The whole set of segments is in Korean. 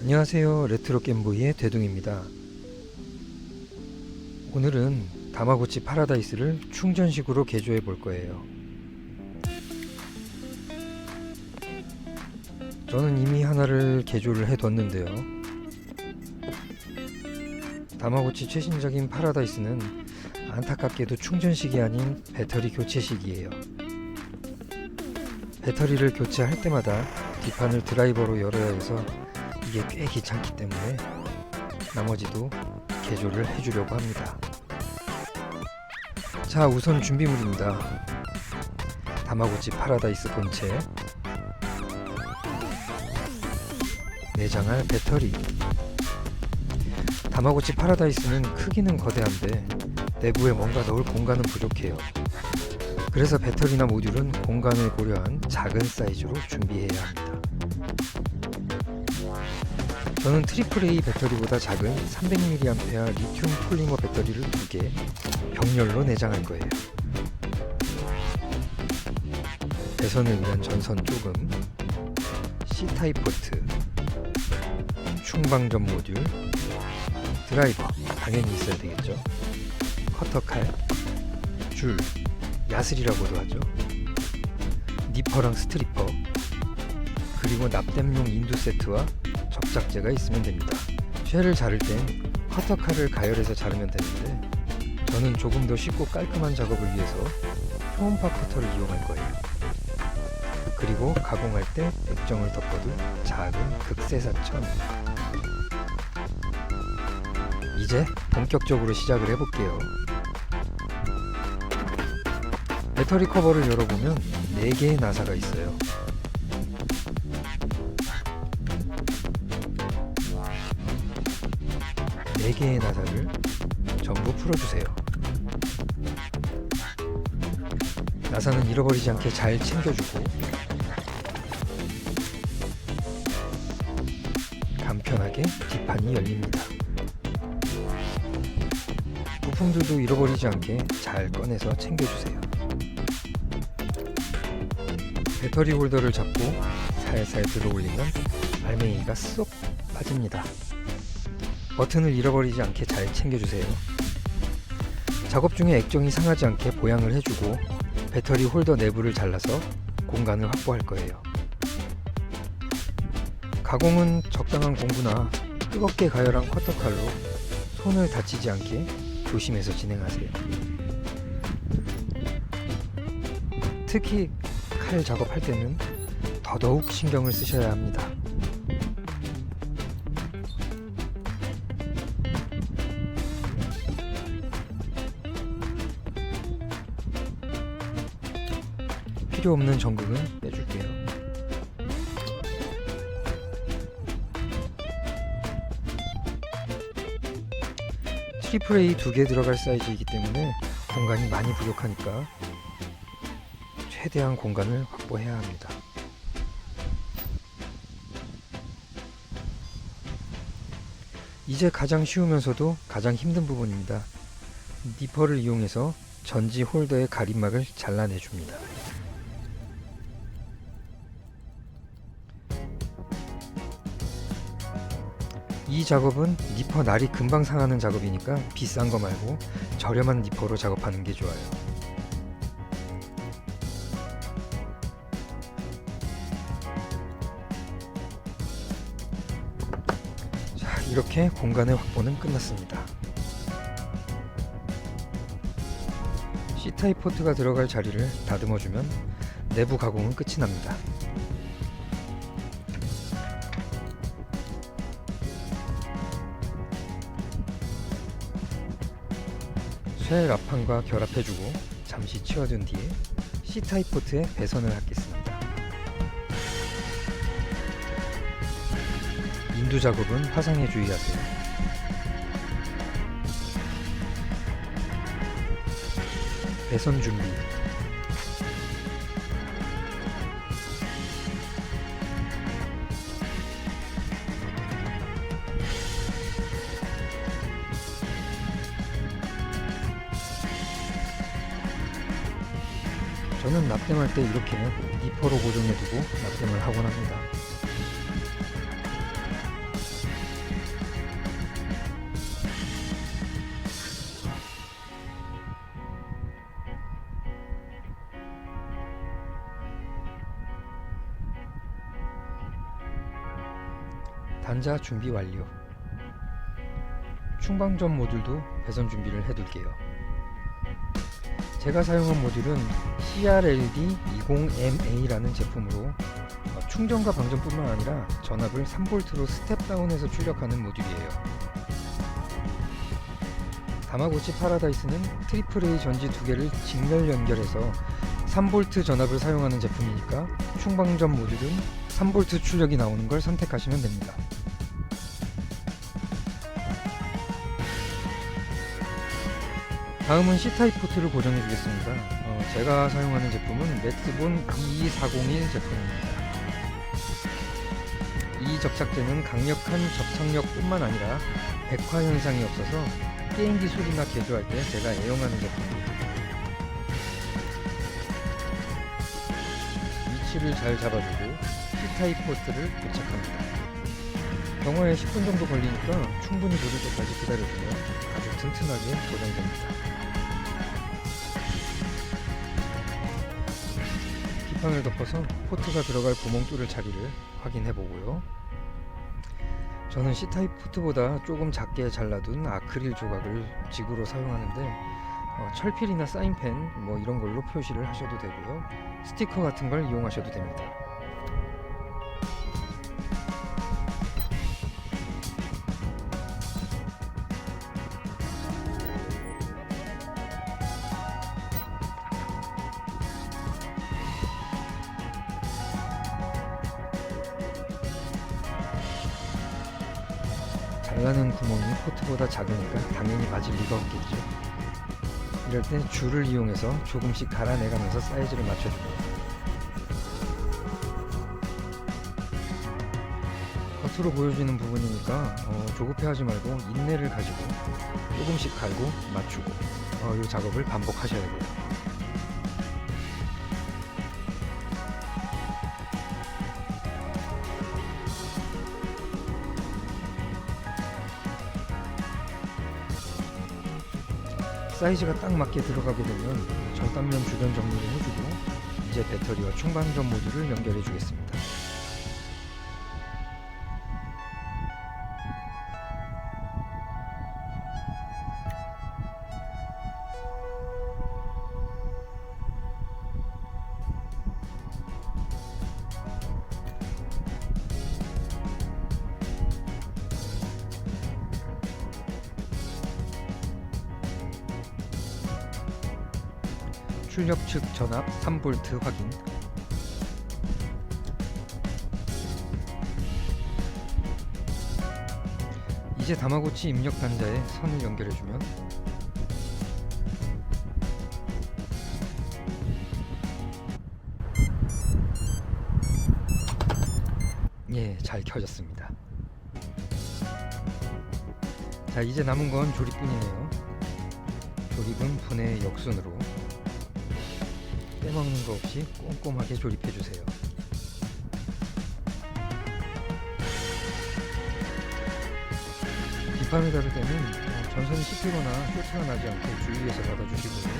안녕하세요, 레트로 겜보이의 대둥입니다. 오늘은 다마고치 파라다이스를 충전식으로 개조해 볼 거예요. 저는 이미 하나를 개조를 해뒀는데요. 다마고치 최신적인 파라다이스는 안타깝게도 충전식이 아닌 배터리 교체식이에요. 배터리를 교체할 때마다 뒷판을 드라이버로 열어야 해서 이게 꽤 귀찮기 때문에 나머지도 개조를 해주려고 합니다. 자, 우선 준비물입니다. 다마고치 파라다이스 본체, 내장할 배터리. 다마고치 파라다이스는 크기는 거대한데 내부에 뭔가 넣을 공간은 부족해요. 그래서 배터리나 모듈은 공간을 고려한 작은 사이즈로 준비해야 합니다. 저는 AAA 배터리보다 작은 300mAh 리튬 폴리머 배터리를 2개 병렬로 내장할 거예요. 배선을 위한 전선 조금, C타입 포트, 충방전 모듈, 드라이버 당연히 있어야 되겠죠. 커터칼, 줄, 야슬이라고도 하죠. 니퍼랑 스트리퍼, 그리고 납땜용 인두 세트와 접착제가 있으면 됩니다. 쉘을 자를 땐 커터칼을 가열해서 자르면 되는데 저는 조금 더 쉽고 깔끔한 작업을 위해서 초음파 커터를 이용할 거예요. 그리고 가공할 때 액정을 덮어둘 작은 극세사천. 이제 본격적으로 시작을 해볼게요. 배터리 커버를 열어보면 4개의 나사가 있어요. 네 개의 나사를 전부 풀어주세요. 나사는 잃어버리지 않게 잘 챙겨주고 간편하게 뒷판이 열립니다. 부품들도 잃어버리지 않게 잘 꺼내서 챙겨주세요. 배터리 홀더를 잡고 살살 들어올리면 알맹이가 쏙 빠집니다. 버튼을 잃어버리지 않게 잘 챙겨주세요. 작업 중에 액정이 상하지 않게 보양을 해주고 배터리 홀더 내부를 잘라서 공간을 확보할 거예요. 가공은 적당한 공구나 뜨겁게 가열한 커터칼로 손을 다치지 않게 조심해서 진행하세요. 특히 칼 작업할 때는 더더욱 신경을 쓰셔야 합니다. 필요 없는 전극은 빼줄게요. AAA 2개 들어갈 사이즈이기 때문에 공간이 많이 부족하니까 최대한 공간을 확보해야 합니다. 이제 가장 쉬우면서도 가장 힘든 부분입니다. 니퍼를 이용해서 전지 홀더의 가림막을 잘라내줍니다. 이 작업은 니퍼 날이 금방 상하는 작업이니까 비싼 거 말고 저렴한 니퍼로 작업하는 게 좋아요. 자, 이렇게 공간의 확보는 끝났습니다. C타입 포트가 들어갈 자리를 다듬어주면 내부 가공은 끝이 납니다. 쉘 앞판과 결합해주고 잠시 치워둔 뒤에 C타입 포트에 배선을 하겠습니다. 인두 작업은 화상에 주의하세요. 배선 준비. 저는 납땜할 때 이렇게 니퍼로 고정해두고 납땜을 하곤 합니다. 단자 준비 완료. 충방전 모듈도 배선 준비를 해둘게요. 제가 사용한 모듈은 CRLD20MA라는 제품으로 충전과 방전뿐만 아니라 전압을 3V로 스텝다운해서 출력하는 모듈이에요. 다마고치 파라다이스는 AAA 전지 2개를 직렬 연결해서 3V 전압을 사용하는 제품이니까 충방전 모듈은 3V 출력이 나오는 걸 선택하시면 됩니다. 다음은 C타입 포트를 고정해 주겠습니다. 제가 사용하는 제품은 맥스본 2240 제품입니다. 이 접착제는 강력한 접착력뿐만 아니라 백화 현상이 없어서 게임기 소리나 개조할 때 제가 애용하는 제품입니다. 위치를 잘 잡아주고 C타입 포트를 도착합니다. 경화에 10분 정도 걸리니까 충분히 돌릴 때까지 기다려주면 아주 튼튼하게 고정됩니다. 기판을 덮어서 포트가 들어갈 구멍 뚫을 자리를 확인해 보고요. 저는 C타입 포트보다 조금 작게 잘라둔 아크릴 조각을 지구로 사용하는데 철필이나 사인펜 이런 걸로 표시를 하셔도 되고요. 스티커 같은 걸 이용하셔도 됩니다. 잘라낸 구멍이 포트보다 작으니까 당연히 맞을 리가 없겠죠. 이럴 때 줄을 이용해서 조금씩 갈아내가면서 사이즈를 맞춰줍니다. 겉으로 보여지는 부분이니까 조급해하지 말고 인내를 가지고 조금씩 갈고 맞추고 이 작업을 반복하셔야 돼요. 사이즈가 딱 맞게 들어가게 되면 절단면 주변 정리를 해주고 이제 배터리와 충방전 모듈을 연결해 주겠습니다. 출력 측 전압 3V 확인. 이제 다마고치 입력 단자에 선을 연결해주면 잘 켜졌습니다. 자, 이제 남은 건 조립뿐이네요. 조립은 분해 역순으로 빼먹는 거 없이 꼼꼼하게 조립해주세요. 기판을 다룰 때는 전선이 씹히거나 쇼트가 나지 않게 주의해서 닫아주시고요.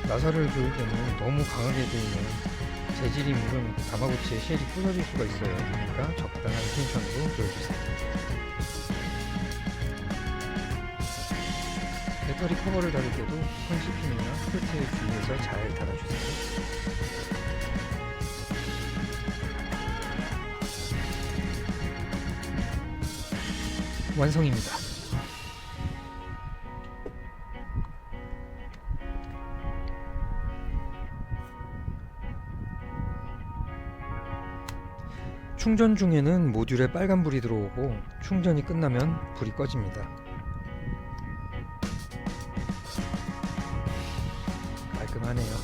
나사를 조일 때는 너무 강하게 조이면 재질이 묻은 다마고치의 쉘이 부서질 수가 있어요. 그러니까 적당한 텐션으로 조여주세요. 배터리 커버를 다룰 때도 손 씹힘이나 폴트에 주의해서 잘 달아주세요. 완성입니다. 충전 중에는 모듈에 빨간불이 들어오고 충전이 끝나면 불이 꺼집니다. 깔끔하네요.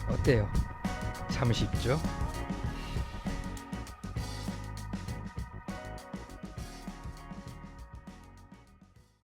어때요? 참 쉽죠?